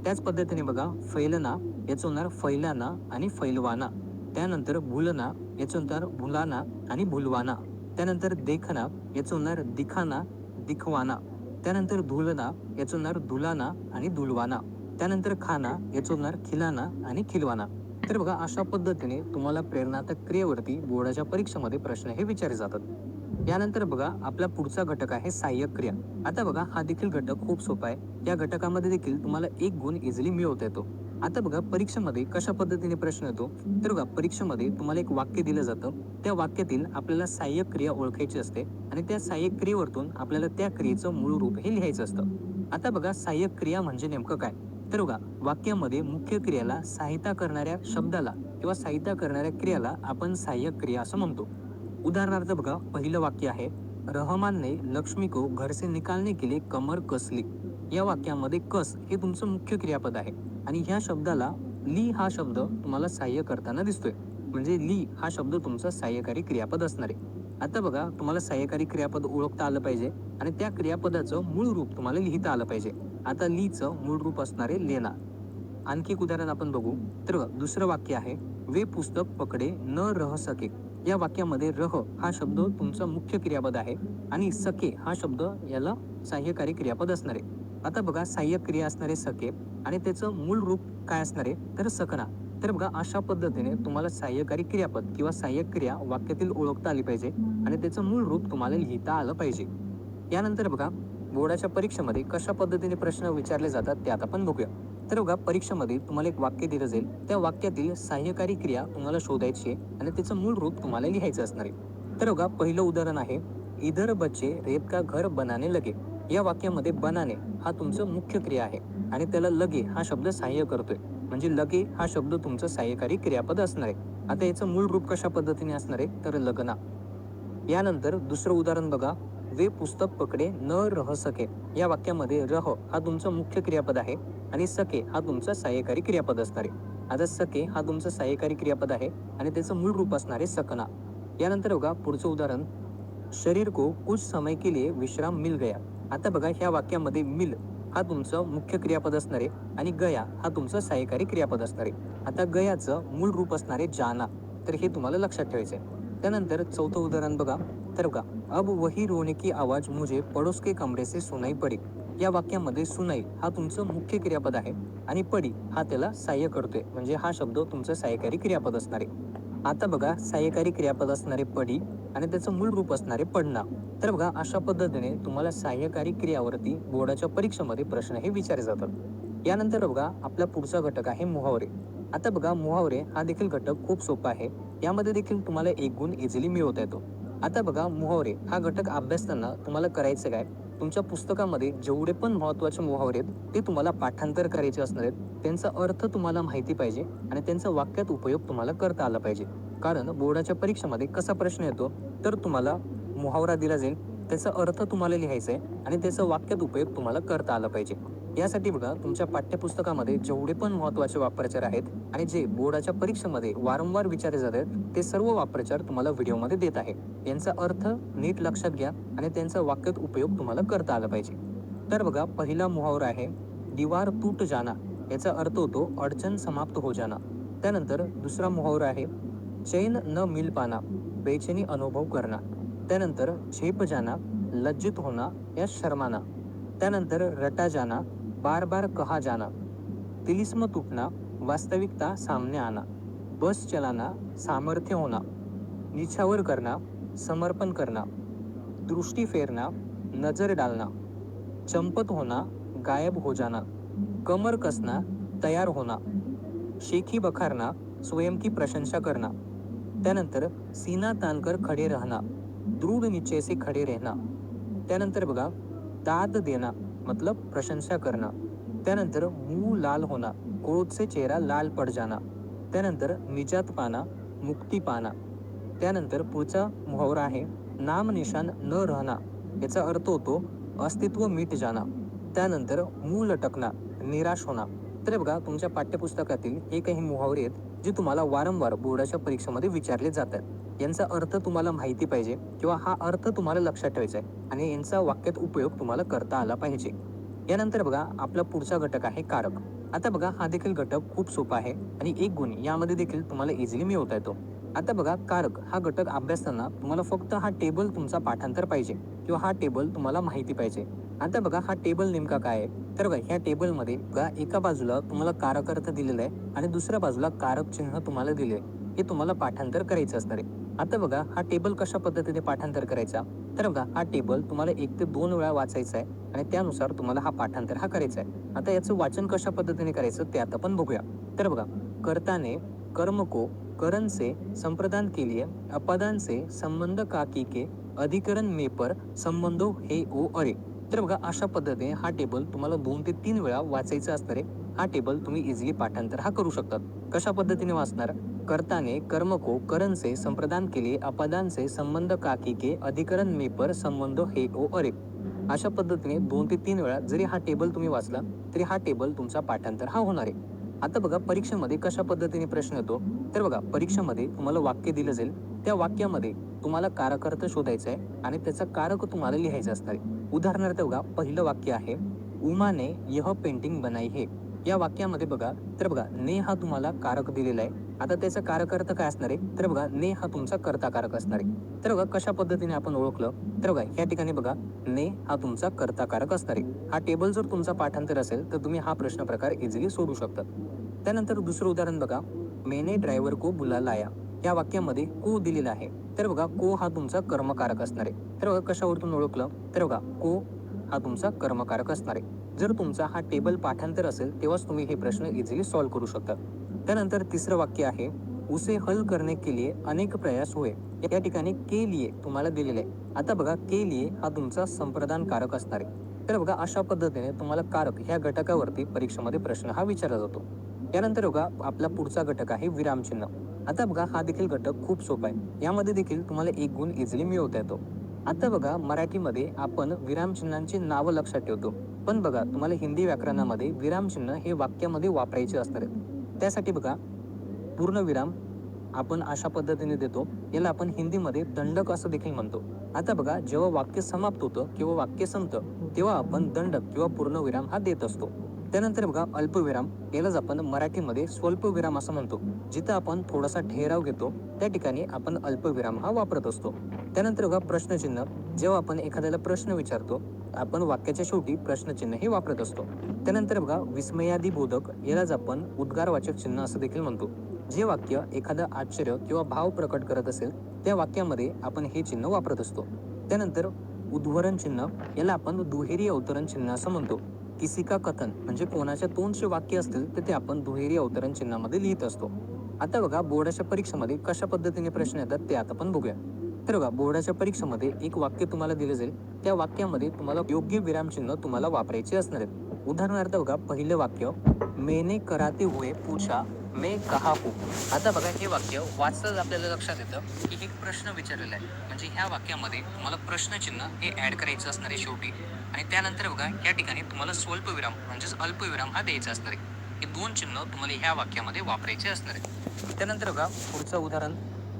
त्याच पद्धतीने बघा, फैलना याचं होणार फैलाना आणि फैलवाना. त्यानंतर भुलना याचं होणार भुलाना आणि भुलवाना. त्यानंतर देखना याचं होणार दिखाना दिखवाना. त्यानंतर धुलना याचं होणार धुलाना आणि धुलवाना. त्यानंतर खाना याचं होणार खिलाना आणि खिलवाना. तर बघा, अशा पद्धतीने तुम्हाला प्रेरणार्थक क्रियेवरती बोर्डाच्या परीक्षेमध्ये प्रश्न हे विचारले जातात. यानंतर बघा, आपला पुढचा घटक आहे सहाय्यक क्रिया. आता बघा, हा देखील घटक खूप सोपा आहे. या घटकामध्ये देखील तुम्हाला 1 गुण इझिली मिळवता येतो. आता बघा, परीक्षेमध्ये कशा पद्धतीने प्रश्न येतो? तर बघा, परीक्षेमध्ये तुम्हाला एक वाक्य दिलं जातं. त्या वाक्यातील आपल्याला सहाय्यक क्रिया ओळखायची असते आणि त्या सहाय्यक क्रियेवरतून आपल्याला त्या क्रियेचं मूळ रूप हे लिहायचं असतं. आता बघा, सहाय्यक क्रिया म्हणजे नेमकं काय? तर बघा, वाक्यामध्ये मुख्य क्रियेला सहायता करणाऱ्या शब्दाला किंवा सहायता करणाऱ्या क्रियाला आपण सहाय्यक क्रिया असं म्हणतो. उदाहरणार्थ बघा, पहिलं वाक्य आहे, रहमानने लक्ष्मी को घर से निकालने के लिए कमर कस ली. या वाक्यामध्ये कस हे तुमचं मुख्य क्रियापद आहे आणि ह्या शब्दाला ली हा शब्द तुम्हाला सहाय्य करताना दिसतोय. म्हणजे ली हा शब्द तुमचा सहाय्यकारी क्रियापद असणार आहे. आता बघा, तुम्हाला सहाय्यकारी क्रियापद ओळखता आलं पाहिजे आणि त्या क्रियापदाचं मूळ रूप तुम्हाला लिहिता आलं पाहिजे. आता लीचं मूळ रूप असणार आहे लेना. आणखी एक उदाहरण आपण बघू. तर दुसरं वाक्य आहे, वे पुस्तक पकडे न रह सके. या वाक्यामध्ये रह हा शब्द तुमचा मुख्य क्रियापद आहे आणि सके हा शब्द याला सहाय्यकारी क्रियापद असणार आहे. आता बघा, सहाय्यक क्रिया असणार आहे सके आणि त्याचं मूळ रूप काय असणार आहे? तर सकना. तर बघा, अशा पद्धतीने तुम्हाला सहाय्यकारी क्रियापद किंवा सहाय्यक क्रिया वाक्यातील ओळखता आली पाहिजे आणि त्याचं मूळ रूप तुम्हाला लिहिता आलं पाहिजे. यानंतर बघा, बोर्डाच्या परीक्षेमध्ये कशा पद्धतीने प्रश्न विचारले जातात ते आता आपण बघूया. तर बघा, परीक्षेमध्ये तुम्हाला एक वाक्य दिलं जाईल. त्या वाक्यातील सहाय्यकारी क्रिया तुम्हाला शोधायची आहे आणि त्याचं मूळ रूप तुम्हाला लिहायचं असणार आहे. तर बघा, पहिलं उदाहरण आहे, इधर बच्चे रेत का घर बनाने लगे. या वाक्यामध्ये बनाने हा तुमचं मुख्य क्रिया आहे आणि त्याला लगे हा शब्द सहाय्य करतोय. म्हणजे लगे हा शब्द तुमचं सहाय्यकारी क्रियापद असणार आहे. आता याचं मूळ रूप कशा पद्धतीने असणार आहे? तर लगना. यानंतर दुसरं उदाहरण बघा, वे पुस्तक पकडे न रह सके. या वाक्यामध्ये रह हा तुमचं मुख्य क्रियापद आहे आणि सके हा तुमचा सहाय्यकारी क्रियापद असणार आहे. आता सके हा तुमचं सहाय्यकारी क्रियापद आहे आणि त्याचं मूळ रूप असणार आहे सकना. यानंतर बघा, पुढचं उदाहरण, शरीर को कुछ समय के लिए विश्राम मिल गया. आता बघा, ह्या वाक्यामध्ये मिल हा तुमचं मुख्य क्रियापद असणार आहे आणि गया हा तुमचं सहाय्यकारी क्रियापद असणार आहे. आता गयाचं मूळ रूप असणार आहे जाना. तर हे तुम्हाला लक्षात ठेवायचं आहे. त्यानंतर चौथं उदाहरण बघा. तर बघा, अब वही रोने की आवाज मुझे पड़ोस के कमरे से सुनाई पडी. या वाक्यामध्ये सुनाई हा तुमचं मुख्य क्रियापद आहे आणि पडी हा त्याला सहाय्य करतोय. म्हणजे हा शब्द तुमचं सहाय्यकारी क्रियापद असणार आहे. आता बघा, सहाय्यकारी क्रियापद असणारे पडी आणि त्याचं मूळ रूप असणारे पडना. तर बघा, अशा पद्धतीने तुम्हाला सहाय्यकारी क्रियावरती बोर्डाच्या परीक्षेमध्ये प्रश्न हे विचारले जातात. यानंतर बघा, आपला पुढचा घटक आहे मुहावरे. आता बघा, मुहावरे हा देखील घटक खूप सोपा आहे. यामध्ये देखील तुम्हाला 1 गुण इझिली मिळवता येतो. आता बघा, मुहावरे हा घटक अभ्यासताना तुम्हाला करायचं काय? तुमच्या पुस्तकामध्ये जेवढे पण महत्त्वाचे मुहावरे आहेत ते तुम्हाला पाठांतर करायचे असणार आहेत. त्यांचा अर्थ तुम्हाला माहिती पाहिजे आणि त्यांचा वाक्यात उपयोग तुम्हाला करता आला पाहिजे. कारण बोर्डाच्या परीक्षेमध्ये कसा प्रश्न येतो? तर तुम्हाला मुहावरा दिला जाईल, त्याचा अर्थ तुम्हाला लिहायचा आहे आणि त्याचा वाक्यात उपयोग तुम्हाला करता आला पाहिजे. यासाठी बघा, तुमच्या पाठ्यपुस्तकामध्ये जेवढे पण महत्त्वाचे वाक्प्रचार आहेत आणि जे बोर्डाच्या परीक्षेमध्ये वारंवार विचारले जातात ते सर्व वाक्प्रचार तुम्हाला व्हिडिओमध्ये देत आहे. यांचा अर्थ नीट लक्षात घ्या आणि त्यांचा वाक्यात उपयोग तुम्हाला करता आला पाहिजे. तर बघा, पहिला मुहावरा आहे, दीवार टूट जाना याचा अर्थ होतो अडचण समाप्त हो जाना. त्यानंतर दुसरा मुहावरा आहे चैन न मिल पाना, बेचैनी अनुभव करना. त्यानंतर झेप जाना, लज्जित होना या शर्माना. त्यानंतर रटा जाना, बार बार कहा जाना. तिलिस्म तुटना, वास्तविकता सामने आना. बस चलाना, सामर्थ्य होना. निछावर करना, समर्पण करना. दृष्टी फेरना, नजर डालना. चंपत होना, गायब हो जाना. कमर कसना, तयार होना. शेखी बखारना, स्वयं की प्रशंसा करना. त्यानंतर सीना तानकर खडे रहना, दृढ निश्चय से खडे रहना. त्यानंतर बघा दाद देना मतलब प्रशंसा करना. त्यानंतर मुंह लाल होना, क्रोध से चेहरा लाल पड जाना. त्यानंतर निजात पाना, मुक्ती पाना. त्यानंतर पुढचा मुहावरा आहे नाम निशान न रहना याचा अर्थ होतो अस्तित्व मिट जाना. त्यानंतर मूळ लटकना, निराश होना. तर बघा तुमच्या पाठ्यपुस्तकातील हे काही मुहावरे आहेत जे तुम्हाला वारंवार बोर्डाच्या परीक्षेमध्ये विचारले जातात. यांचा अर्थ तुम्हाला माहिती पाहिजे किंवा हा अर्थ तुम्हाला लक्षात ठेवायचा आहे आणि यांचा वाक्यात उपयोग तुम्हाला करता आला पाहिजे. यानंतर बघा आपला पुढचा घटक आहे कारक. आता बघा हा देखील घटक खूप सोपा आहे आणि एक गुण यामध्ये देखील तुम्हाला इझिली मिळवता येतो. आता बघा कारक हा घटक अभ्यासताना तुम्हाला फक्त हा टेबल तुमचा पाठांतर पाहिजे किंवा हा टेबल तुम्हाला माहिती पाहिजे. आता बघा हा टेबल नेमका काय आहे तर बघा ह्या टेबलमध्ये बघा एका बाजूला तुम्हाला कारक अर्थ दिलेला आहे आणि दुसऱ्या बाजूला कारक चिन्ह तुम्हाला दिले आहे. हे तुम्हाला पाठांतर करायचं असणार आहे. आता बघा हा टेबल कशा पद्धतीने पाठांतर करायचा तर बघा हा टेबल तुम्हाला 1 ते 2 वेळा वाचायचा आहे आणि त्यानुसार तुम्हाला हा पाठांतर हा करायचा आहे. आता याचं वाचन कशा पद्धतीने करायचं ते आता पण बघूया. तर बघा कर्ताने कर्म को करण से संप्रदान के लिए अपादान से संबंध काकी के अधिकरण में पर संबंधो हे ओ अरे. तर बघा अशा पद्धतीने हा टेबल तुम्हाला 2 ते 3 वेळा वाचायचा असणार आहे. हा टेबल तुम्ही इझिली पाठांतर हा करू शकतात. कशा पद्धतीने वाचणार कर्ताने कर्म को करण से संप्रदान के लिए अपादान से संबंध काकी के अधिकरण में पर संबंधो हे ओ अरे. अशा पद्धतीने 2 ते 3 वेळा जरी हा टेबल तुम्ही वाचला तरी हा टेबल तुमचा पाठांतर हा होणार आहे. आता बघा परीक्षेमध्ये कशा पद्धतीने प्रश्न येतो तर बघा परीक्षेमध्ये तुम्हाला वाक्य दिलं जाईल त्या वाक्यामध्ये तुम्हाला कारक शोधायचा आहे आणि त्याचा कारक तुम्हाला लिहायचा असणार आहे. उदाहरणार्थ बघा पहिलं वाक्य आहे उमाने यह पेंटिंग बनाई है. या वाक्यामध्ये बघा तर बघा ने हा तुम्हाला कारक दिलेला आहे. आता त्याचा कारक अर्थ काय असणार आहे तर बघा ने हा तुमचा कर्ता कारक असणार आहे. तर बघा कशा पद्धतीने आपण ओळखलं तर बघा या ठिकाणी बघा ने हा तुमचा कर्ता कारक असणार आहे. हा टेबल जर तुमचा पाठांतर असेल तर तुम्ही हा प्रश्न प्रकार इझिली सोडू शकता. त्यानंतर दुसरं उदाहरण बघा मैंने ड्रायव्हर को बुला लाया. या वाक्यामध्ये को दिलेला आहे तर बघा को हा तुमचा कर्मकारक असणार आहे. तर बघा कशावरतून ओळखलं तर बघा को हा तुमचा कर्मकारक असणार आहे. जर तुमचा हा टेबल पाठांतर असेल तेव्हाच तुम्ही हे प्रश्न इझिली सॉल्व्ह करू शकता. त्यानंतर तिसरं वाक्य आहे उसे हल करने के लिए अनेक प्रयास हुए. या ठिकाणी के लिए तुम्हाला दिलेलं आहे. आता बघा के लिए हा तुमचा संप्रदान कारक असणार आहे. तर बघा अशा पद्धतीने तुम्हाला कारक ह्या घटकावरती परीक्षेमध्ये प्रश्न हा विचारला जातो. यानंतर बघा आपला पुढचा घटक आहे विरामचिन्ह. आता बघा हा देखील घटक खूप सोपा आहे. यामध्ये देखील तुम्हाला 1 गुण इझिली मिळवता येतो. आता बघा मराठीमध्ये आपण विरामचिन्हांची नावं लक्षात ठेवतो पण बघा तुम्हाला हिंदी व्याकरणामध्ये विरामचिन्ह हे वाक्यामध्ये वापरायचे असणार आहेत. त्यासाठी बघा पूर्णविराम आपण अशा पद्धतीने देतो. याला आपण हिंदीमध्ये दंडक असं देखील म्हणतो. आता बघा जेव्हा वाक्य समाप्त होतं किंवा वाक्य संपतं तेव्हा आपण दंडक किंवा पूर्णविराम हा देत असतो. त्यानंतर बघा अल्पविराम यालाच आपण मराठीमध्ये स्वल्पविराम असं म्हणतो. जिथं आपण थोडासा ठेराव घेतो त्या ठिकाणी आपण अल्पविराम हा वापरत असतो. त्यानंतर बघा प्रश्नचिन्ह जेव्हा आपण एखाद्याला प्रश्न विचारतो आपण वाक्याच्या शेवटी प्रश्नचिन्ह हे वापरत असतो. त्यानंतर बघा विस्मयादी बोधक यालाच आपण उद्गारवाचक चिन्ह असं देखील म्हणतो. जे वाक्य एखादं आश्चर्य किंवा भाव प्रकट करत असेल त्या वाक्यामध्ये आपण हे चिन्ह वापरत असतो. त्यानंतर उद्भरण चिन्ह याला आपण दुहेरी अवतरण चिन्ह असं म्हणतो. किसी का कथन म्हणजे कोणाच्या तोंडचे वाक्य असतील तर ते आपण दुहेरी अवतरण चिन्हामध्ये लिहित असतो. आता बघा बोर्डाच्या परीक्षेमध्ये कशा पद्धतीने प्रश्न येतात ते आता पण बघूया. तर बघा बोर्डाच्या परीक्षेमध्ये एक वाक्य तुम्हाला दिलं जाईल त्या वाक्यामध्ये तुम्हाला योग्य विरामचिन्ह तुम्हाला वापरायचे असणार आहेत. उदाहरणार्थ बघा पहिलं वाक्य मैंने कराते हुए पूछा मैं कहा हूँ. आता बघा हे वाक्य वाचताच आपल्याला लक्षात येतं की एक प्रश्न विचारलेला आहे म्हणजे ह्या वाक्यामध्ये तुम्हाला प्रश्नचिन्ह हे ऍड करायचं असणार आहे शेवटी आणि त्यानंतर बघा या ठिकाणी तुम्हाला स्वल्पविराम म्हणजेच अल्पविराम हा द्यायचा असणार आहे. हे 2 चिन्ह तुम्हाला ह्या वाक्यामध्ये वापरायचे असणार आहे. त्यानंतर बघा पुढचं उदाहरण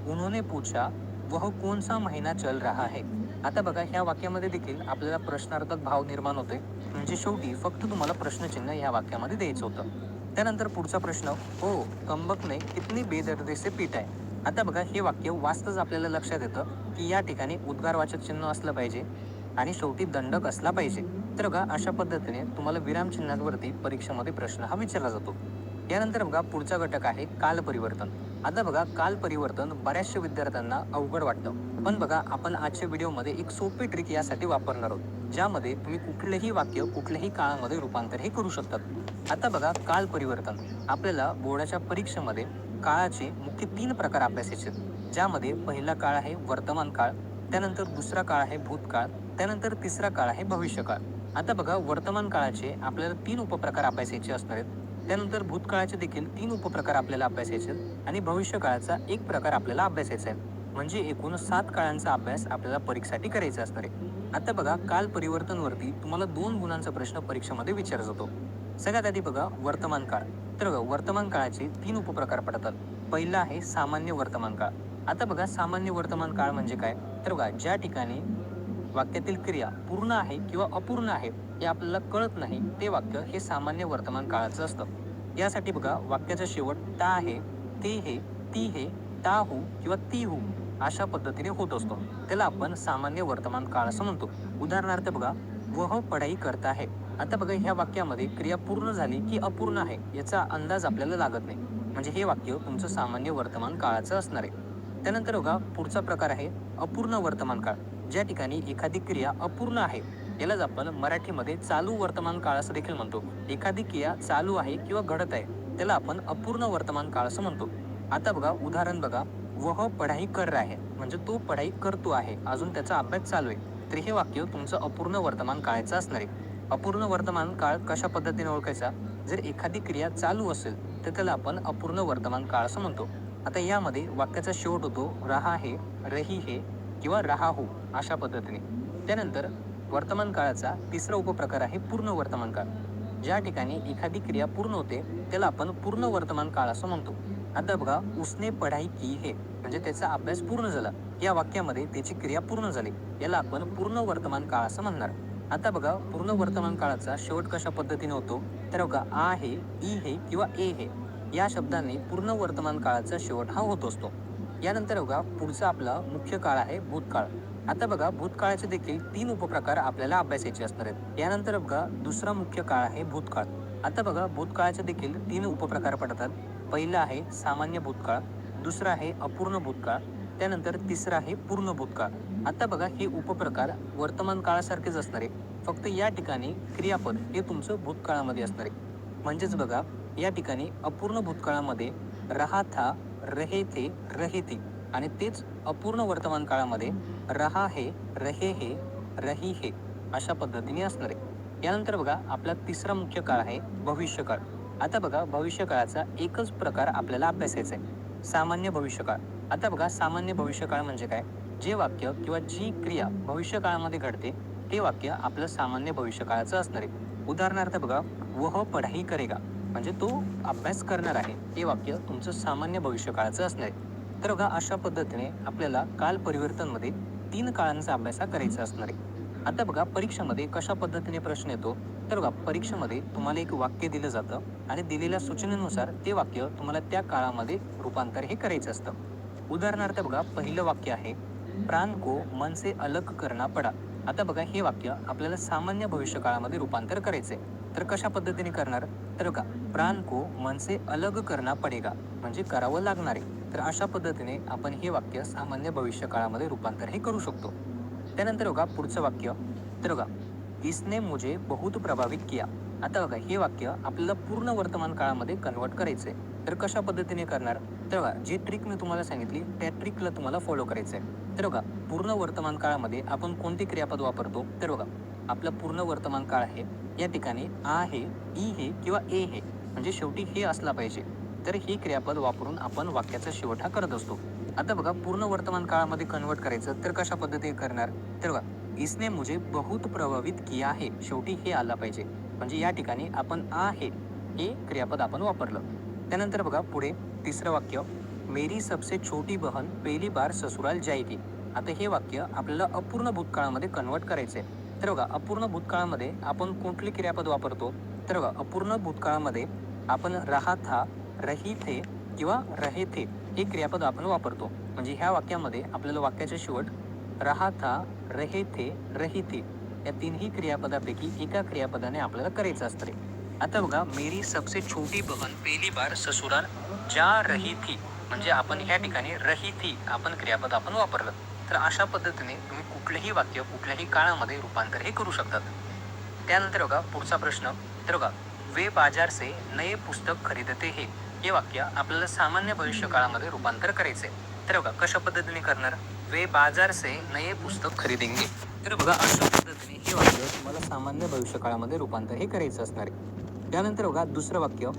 उन्होंने पूछा वह कौन सा महीना चल रहा है. आता बघा ह्या वाक्यामध्ये देखील आपल्याला प्रश्नार्थक भाव निर्माण होते, म्हणजे शेवटी फक्त तुम्हाला प्रश्नचिन्ह ह्या वाक्यामध्ये द्यायचं होतं. त्यानंतर पुढचा प्रश्न, हो कंबकने कितनी बेदर्दी से पीटा है. आता बघा हे वाक्य वाचताच आपल्याला लक्षात येतं की या ठिकाणी उद्गारवाचक चिन्ह असलं पाहिजे आणि शेवटी दंडक असला पाहिजे. तर बघा अशा पद्धतीने तुम्हाला विरामचिन्हांवरती परीक्षेमध्ये प्रश्न हा विचारला जातो. यानंतर बघा पुढचा घटक आहे काल परिवर्तन. आता बघा काल परिवर्तन बऱ्याचशा विद्यार्थ्यांना अवघड वाटतं, पण बघा आपण आजच्या व्हिडिओमध्ये एक सोपी ट्रिक यासाठी वापरणार आहोत, ज्यामध्ये तुम्ही कुठलेही वाक्य कुठल्याही काळामध्ये रूपांतर हे करू शकतात. आता बघा काल परिवर्तन आपल्याला बोर्डाच्या परीक्षेमध्ये काळाचे मुख्य 3 प्रकार अभ्यासायचे आहेत, ज्यामध्ये पहिला काळ आहे वर्तमान काळ, त्यानंतर दुसरा काळ आहे भूतकाळ, त्यानंतर तिसरा काळ आहे भविष्यकाळ. आता बघा वर्तमान काळाचे आपल्याला 3 उपप्रकार अभ्यासायचे असणार आहेत. त्यानंतर भूतकाळाचे देखील 3 उपप्रकार आपल्याला अभ्यासायचे आहेत आणि भविष्यकाळाचा एक प्रकार आपल्याला अभ्यासायचा आहे. म्हणजे एकूण 7 काळांचा अभ्यास आपल्याला परीक्षेसाठी करायचा असणार आहे. आता बघा काल परिवर्तनवरती तुम्हाला 2 गुणांचा प्रश्न परीक्षेमध्ये विचारला जातो. सगळ्यात आधी बघा वर्तमान काळ. तर बघा वर्तमान काळाचे 3 उपप्रकार पडतात. पहिला आहे सामान्य वर्तमान काळ. आता बघा सामान्य वर्तमान काळ म्हणजे काय? तर बघा ज्या ठिकाणी वाक्यातील क्रिया पूर्ण आहे किंवा अपूर्ण आहे हे आपल्याला कळत नाही, ते वाक्य हे सामान्य वर्तमान काळाचं असतं. यासाठी बघा वाक्याचा शेवट ता आहे, ते हे, ती हे, ता हू किंवा ती हू अशा पद्धतीने होत असतो. त्याला आपण सामान्य वर्तमान काळ असं म्हणतो. उदाहरणार्थ बघा वह पढाई करता है. आता बघा ह्या वाक्यामध्ये क्रिया पूर्ण झाली की अपूर्ण आहे याचा अंदाज आपल्याला लागत नाही, म्हणजे हे वाक्य तुमचं सामान्य वर्तमान काळाचं असणार आहे. त्यानंतर बघा पुढचा प्रकार आहे अपूर्ण वर्तमान काळ. ज्या ठिकाणी एखादी क्रिया अपूर्ण आहे यालाच आपण मराठीमध्ये चालू वर्तमान काळ असं देखील म्हणतो. एखादी क्रिया चालू आहे किंवा घडत आहे त्याला आपण अपूर्ण वर्तमान काळ असं म्हणतो. आता बघा उदाहरण बघा वह पढाई कर रहा है, म्हणजे तो पढाई करतो आहे, अजून त्याचा अभ्यास चालू आहे. तर हे वाक्य तुमचं अपूर्ण वर्तमान काळाचं असणार आहे. अपूर्ण वर्तमान काळ कशा पद्धतीने ओळखायचा? जर एखादी क्रिया चालू असेल तर त्याला आपण अपूर्ण वर्तमान काळ असं म्हणतो. आता यामध्ये वाक्याचा शेवट होतो रहा है, रही है किंवा रहा हो अशा पद्धतीने. त्यानंतर वर्तमान काळाचा तिसरा उपप्रकार आहे पूर्ण वर्तमान काळ. ज्या ठिकाणी एखादी क्रिया पूर्ण होते त्याला आपण पूर्ण वर्तमान काळ असं म्हणतो. आता बघा उसने पढाई की है, म्हणजे त्याचा अभ्यास पूर्ण झाला. या वाक्यामध्ये त्याची क्रिया पूर्ण झाली, याला आपण पूर्ण वर्तमान काळ असं म्हणणार. आता बघा पूर्ण वर्तमान काळाचा शेवट कशा पद्धतीने होतो? तर बघा आ हे, ई हे किंवा ए हे या शब्दांनी पूर्ण वर्तमान काळाचा शेवट हा होत असतो. यानंतर बघा पुढचा आपला मुख्य काळ आहे भूतकाळ. आता बघा भूतकाळाचे देखील 3 उपप्रकार आपल्याला अभ्यासायचे असणार आहेत. यानंतर बघा दुसरा मुख्य काळ आहे भूतकाळ. आता बघा भूतकाळाचे देखील 3 उपप्रकार पडतात. पहिला आहे सामान्य भूतकाळ, दुसरा आहे अपूर्ण भूतकाळ, त्यानंतर तिसरा आहे पूर्ण भूतकाळ. आता बघा हे उपप्रकार वर्तमान काळासारखेच असणार आहे, फक्त या ठिकाणी क्रियापद हे तुमचं भूतकाळामध्ये असणार आहे. म्हणजेच बघा या ठिकाणी अपूर्ण भूतकाळामध्ये रहा था, रहे थे, रहे थी आणि तेच अपूर्ण वर्तमान काळामध्ये रहा है, रहे हे, रही हे अशा पद्धतीने असणार आहे. यानंतर बघा आपला तिसरा मुख्य काळ आहे भविष्यकाळ. आता बघा भविष्यकाळाचा एकच प्रकार आपल्याला अभ्यासायचा आहे, सामान्य भविष्यकाळ. आता बघा सामान्य भविष्यकाळ म्हणजे काय? जे वाक्य किंवा जी क्रिया भविष्यकाळामध्ये घडते ते वाक्य आपलं सामान्य भविष्यकाळाचं असणार आहे. उदाहरणार्थ बघा वह पढाई करेगा, म्हणजे तो अभ्यास करणार आहे, हे वाक्य तुमचं सामान्य भविष्यकाळाचं असणार आहे. तर बघा अशा पद्धतीने आपल्याला काल परिवर्तनमध्ये 3 काळांचा अभ्यास करायचा असणार आहे. आता बघा परीक्षेमध्ये कशा पद्धतीने प्रश्न येतो? तर बघा परीक्षेमध्ये तुम्हाला एक वाक्य दिलं जातं आणि दिलेल्या सूचनेनुसार ते वाक्य तुम्हाला त्या काळामध्ये रूपांतर हे करायचं असतं. उदाहरणार्थ बघा पहिलं वाक्य आहे प्राण को मन से अलग करना पडा. आता बघा हे वाक्य आपल्याला सामान्य भविष्यकाळामध्ये रूपांतर करायचंय. तर कशा पद्धतीने करणार? तर बघा प्राण को मन से अलग करना पडेगा, म्हणजे करावं लागणार आहे. तर अशा पद्धतीने आपण हे वाक्य सामान्य भविष्यकाळामध्ये रूपांतर हे करू शकतो. त्यानंतर बघा पुढचं वाक्य, तर बघा इसने मुझे बहुत प्रभावित किया. आता बघा हे वाक्य आपल्याला पूर्ण वर्तमान काळामध्ये कन्वर्ट करायचंय. तर कशा पद्धतीने करणार? तर बघा जी ट्रिक मी तुम्हाला सांगितली त्या ट्रिकला तुम्हाला फॉलो करायचंय. तर बघा पूर्ण वर्तमान काळामध्ये आपण कोणते क्रियापद वापरतो? तर बघा आपलं पूर्ण वर्तमान काळ आहे, या ठिकाणी आ हे, ई हे किंवा ए हे, म्हणजे शेवटी हे असला पाहिजे. तर हे क्रियापद वापरून आपण वाक्याचा शेवट हा करत असतो. आता बघा पूर्ण वर्तमान काळामध्ये कन्वर्ट करायचं तर कशा पद्धतीने करणार? तर बघा इसने मुझे बहुत प्रभावित किया है, शेवटी हे आला पाहिजे, म्हणजे या ठिकाणी आपण आ हे हे क्रियापद आपण वापरलं. त्यानंतर बघा पुढे तिसरं वाक्य मेरी सबसे छोटी बहन पहली बार ससुराल जाएगी. आता हे वाक्य आपल्याला अपूर्ण भूतकाळामध्ये कन्वर्ट करायचे आहे. तर बघा, अपूर्ण भूतकाळामध्ये आपण कुठली क्रियापद वापरतो? तर बघा, अपूर्ण भूतकाळामध्ये आपण रहा था, रही थे किंवा रहे थे हे क्रियापद आपण वापरतो. म्हणजे ह्या वाक्यामध्ये आपल्याला वाक्याचे शेवट रहा था, रहे थे, रही थी या तीनही क्रियापदापैकी एका क्रियापदाने आपल्याला करायचं असतं रे. आता बघा, मेरी सबसे छोटी बहन पहली बार ससुराल जा रही थी, म्हणजे आपण ह्या ठिकाणी रही थी आपण क्रियापद आपण वापरलं. तर अशा पद्धतीने तुम्ही कुठलेही वाक्य कुठल्याही काळामध्ये रूपांतर हे करू शकतात. त्यानंतर बघा पुढचा प्रश्न. तर बघा, वे बाजार से नये पुस्तक खरीदते हे वाक्य आपल्याला सामान्य भविष्य काळामध्ये रूपांतर करायचे. तर बघा कशा पद्धतीने करणार? वे बाजार से नये पुस्तक खरीदेंगे. तर बघा अशा पद्धतीने हे वाक्य तुम्हाला सामान्य भविष्य काळामध्ये रूपांतर हे करायचं असणार आहे. त्यानंतर बघा दुसरं वाक्य.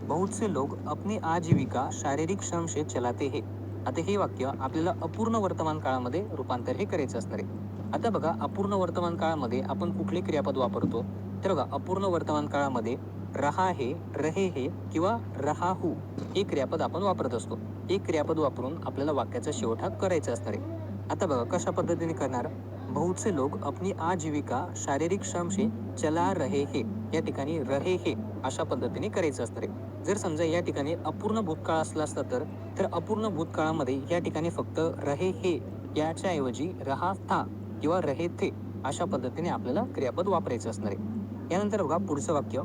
बहुत से लोग अपनी आजीविका शारीरिक श्रम से चलाते हैं. आता हे वाक्य आपल्याला अपूर्ण वर्तमान काळामध्ये रूपांतर हे करायचं असणार आहे. आता बघा, अपूर्ण वर्तमान काळामध्ये आपण कुठले क्रियापद वापरतो? तर बघा, अपूर्ण वर्तमान काळामध्ये रहा है, रहे है किंवा रहा हू हे क्रियापद आपण वापरत असतो. हे क्रियापद वापरून आपल्याला वाक्याचा शेवट हा करायचा असणार आहे. आता बघा कशा पद्धतीने करणार? बहुत से लोग अपनी आजीविका शारीरिक श्रम से चला रहे है या ठिकाणी रहे हे अशा पद्धतीने करायचं असणार आहे. जर समजा या ठिकाणी अपूर्ण भूतकाळ असला असता तर अपूर्ण भूतकाळामध्ये या ठिकाणी फक्त रहे हे याच्या ऐवजी रहा था किंवा रहे थे अशा पद्धतीने आपल्याला क्रियापद वापरायचं असणार आहे. यानंतर बघा पुढचं वाक्य.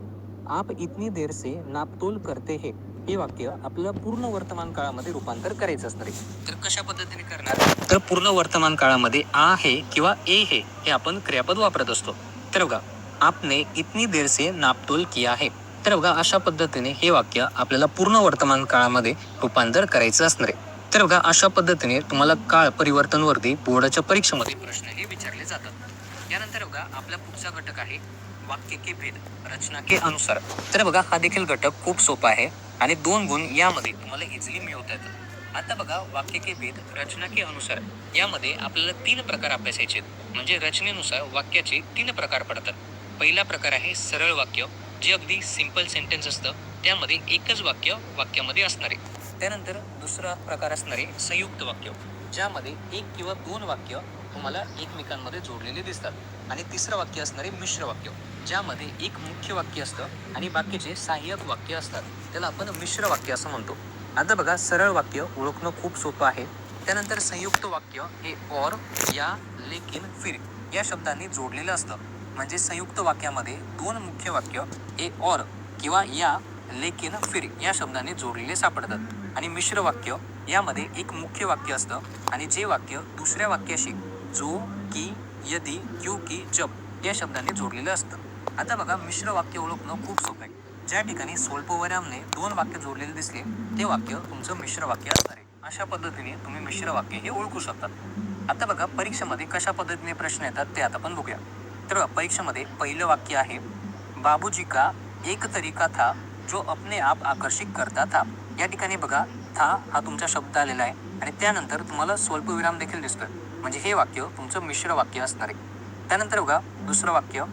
आप इतनी देर से नापतोल करते हे वाक्य आपल्याला पूर्ण वर्तमान काळामध्ये रूपांतर करायचं असणार आहे. तर कशा पद्धतीने करणार? तर पूर्ण वर्तमान काळामध्ये आ हे किंवा ए हे आपण क्रियापद वापरत असतो. तर बघा, आपने इतनी देर से नापतोल किया है. तर बघा अशा पद्धतीने हे वाक्य आपल्याला पूर्ण वर्तमान काळामध्ये रूपांतर करायचं असणार आहे. तर बघा अशा पद्धतीने तुम्हाला काळ परिवर्तनवरती बोर्डाच्या परीक्षेमध्ये प्रश्न हे विचारले जातात. यानंतर बघा आपला पुढचा घटक आहे वाक्य के भेद रचना के अनुसार. तर बघा हा देखील घटक खूप सोपा आहे आणि 2 गुण यामध्ये तुम्हाला इझिली मिळवता येतात. आता बघा, वाक्य के भेद रचना के अनुसार यामध्ये आपल्याला 3 प्रकार अभ्यासायचे आहेत. म्हणजे रचनेनुसार वाक्याचे 3 प्रकार पडतात. पहिला प्रकार आहे सरळ वाक्य, जे अगदी सिंपल सेंटेन्स असतं, त्यामध्ये एकच वाक्य वाक्यामध्ये असणारे. त्यानंतर दुसरा प्रकार असणारे संयुक्त वाक्य, ज्यामध्ये 1 किंवा 2 वाक्य तुम्हाला एकमेकांमध्ये जोडलेले दिसतात. आणि तिसरं वाक्य असणारे मिश्र वाक्य, ज्यामध्ये एक मुख्य वाक्य असतं आणि बाकीचे सहाय्यक वाक्य असतात. त्याला आपण मिश्र वाक्य असं म्हणतो. आता बघा, सरळ वाक्य ओळखणं खूप सोपं आहे. त्यानंतर संयुक्त वाक्य हे और, या, लेकिन, फिर या शब्दांनी जोडलेलं असतं. म्हणजे संयुक्त वाक्यामध्ये 2 मुख्य वाक्य हे और किंवा या, लेकिन, फिर या शब्दांनी जोडलेले सापडतात. आणि मिश्र वाक्य यामध्ये एक मुख्य वाक्य असतं आणि जे वाक्य दुसऱ्या वाक्याशी जो, की, यदि, क्योंकि, जब या शब्दांनी जोडलेलं असतं. आता बघा, मिश्र वाक्य ओळखणं खूप सोपं आहे. ज्या ठिकाणी स्वल्पविरामने 2 वाक्य जोडलेले दिसले ते वाक्य तुमचं मिश्र वाक्य असणार आहे. अशा पद्धतीने तुम्ही मिश्र वाक्य हे ओळखू शकतात. आता बघा, परीक्षेमध्ये कशा पद्धतीने प्रश्न येतात ते आता आपण बघूया. तर परीक्षेमध्ये पहिलं वाक्य आहे बाबूजी का एक तरीका था जो अपने आप आकर्षित करता था. या ठिकाणी बघा, था हा तुमचा शब्द आलेला आहे आणि त्यानंतर तुम्हाला स्वल्पविराम देखील दिसतोय. म्हणजे हे वाक्य तुमचं मिश्र वाक्य असणार आहे. त्यानंतर बघा दुसरं वाक्य.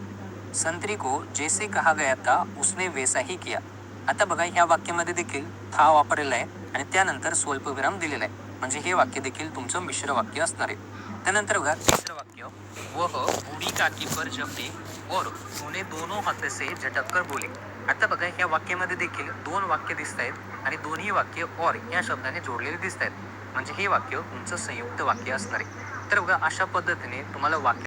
संतरी को जैसे कहा गया था उसने वैसा ही किया. आता बघा, ह्या वाक्यामध्ये देखील था वापरलेला आहे आणि त्यानंतर स्वल्पविराम दिलेला आहे. म्हणजे हे वाक्य देखील तुमचं मिश्र वाक्य असणार आहे. त्यानंतर बघा तिसरं वाक्य. वह बूढ़ी काकी पर जपली और उन्हें दोनों हाथ से झटक कर बोली. आता बघा, ह्या वाक्यामध्ये देखील 2 वाक्य दिसत आहेत आणि दोन्ही वाक्य और या शब्दाने जोडलेले दिसत आहेत. म्हणजे हे वाक्य तुमचं संयुक्त वाक्य असणार आहे. तर बघा अशा पद्धतीने तुम्हाला वाक्य